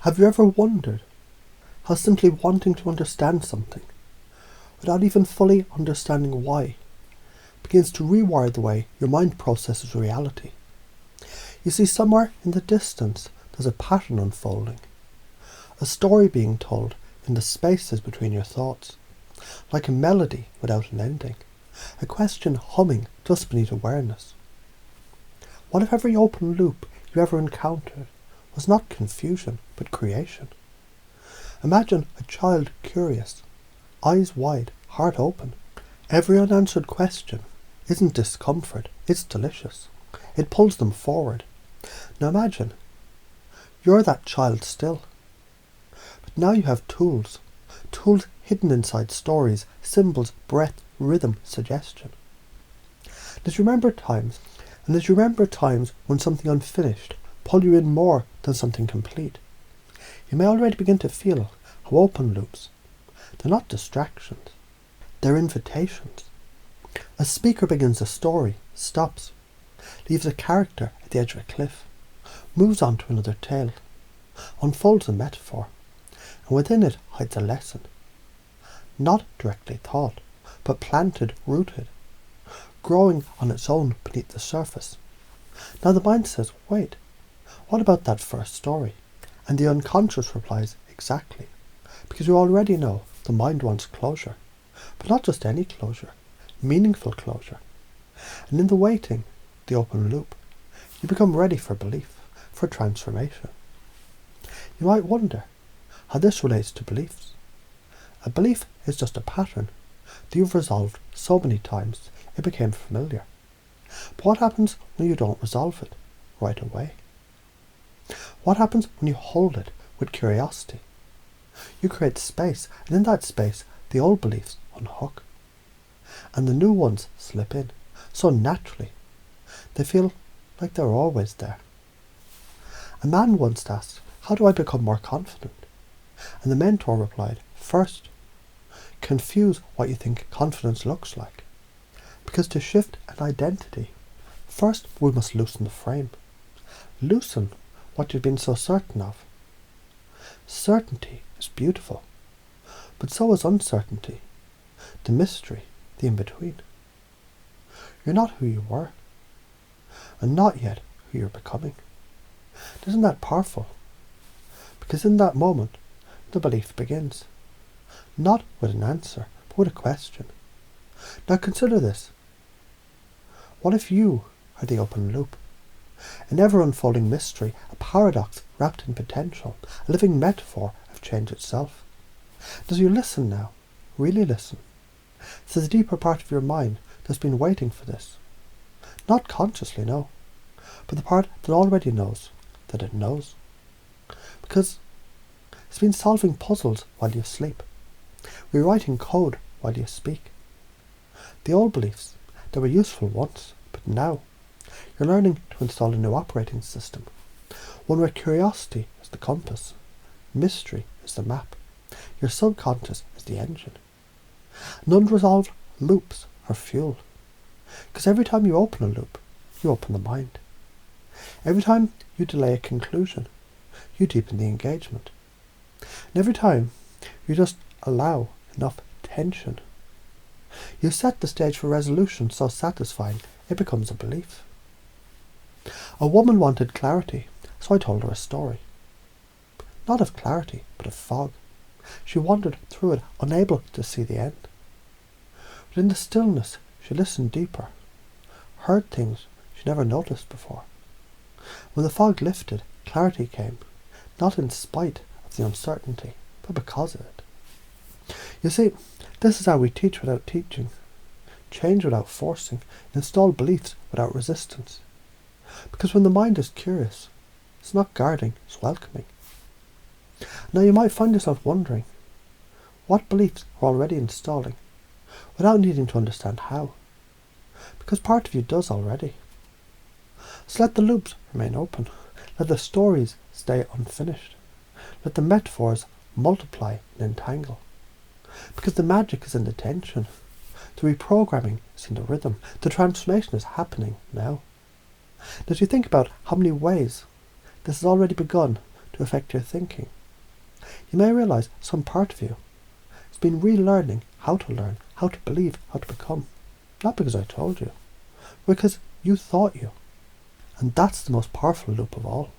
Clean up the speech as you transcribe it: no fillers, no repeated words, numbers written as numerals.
Have you ever wondered how simply wanting to understand something, without even fully understanding why, begins to rewire the way your mind processes reality? You see, somewhere in the distance there's a pattern unfolding, a story being told in the spaces between your thoughts, like a melody without an ending, a question humming just beneath awareness. What if every open loop you ever encountered was not confusion, but creation? Imagine a child curious, eyes wide, heart open. Every unanswered question isn't discomfort, it's delicious. It pulls them forward. Now imagine, you're that child still. But now you have tools hidden inside stories, symbols, breath, rhythm, suggestion. Did you remember times when something unfinished pulled you in more than something complete? You may already begin to feel how open loops, they're not distractions, they're invitations. A speaker begins a story, stops, leaves a character at the edge of a cliff, moves on to another tale, unfolds a metaphor, and within it hides a lesson. Not directly taught, but planted, rooted, growing on its own beneath the surface. Now the mind says, wait, what about that first story? And the unconscious replies, exactly. Because you already know the mind wants closure. But not just any closure, meaningful closure. And in the waiting, the open loop, you become ready for belief, for transformation. You might wonder how this relates to beliefs. A belief is just a pattern that you've resolved so many times it became familiar. But what happens when you don't resolve it right away? What happens when you hold it with curiosity? You create space, and in that space the old beliefs unhook. And the new ones slip in, so naturally. They feel like they're always there. A man once asked, how do I become more confident? And the mentor replied, first, confuse what you think confidence looks like. Because to shift an identity, first we must loosen the frame. Loosen what you've been so certain of. Certainty is beautiful, but so is uncertainty, the mystery, the in-between. You're not who you were, and not yet who you're becoming. Isn't that powerful? Because in that moment, the belief begins. Not with an answer, but with a question. Now consider this. What if you are the open loop? An ever-unfolding mystery, a paradox wrapped in potential, a living metaphor of change itself. Does you listen now? Really listen? There's a deeper part of your mind that's been waiting for this. Not consciously, no, but the part that already knows that it knows. Because it's been solving puzzles while you sleep, rewriting code while you speak. The old beliefs, they were useful once, but now you're learning to install a new operating system, one where curiosity is the compass, mystery is the map, your subconscious is the engine. And unresolved loops are fuel, because every time you open a loop, you open the mind. Every time you delay a conclusion, you deepen the engagement. And every time you just allow enough tension, you set the stage for resolution so satisfying it becomes a belief. A woman wanted clarity, so I told her a story. Not of clarity, but of fog. She wandered through it, unable to see the end. But in the stillness, she listened deeper, heard things she never noticed before. When the fog lifted, clarity came, not in spite of the uncertainty, but because of it. You see, this is how we teach without teaching, change without forcing, install beliefs without resistance. Because when the mind is curious, it's not guarding, it's welcoming. Now you might find yourself wondering, what beliefs are already installing, without needing to understand how? Because part of you does already. So let the loops remain open, let the stories stay unfinished, let the metaphors multiply and entangle. Because the magic is in the tension, the reprogramming is in the rhythm, the transformation is happening now. As you think about how many ways this has already begun to affect your thinking, you may realise some part of you has been relearning how to learn, how to believe, how to become. Not because I told you, because you thought you. And that's the most powerful loop of all.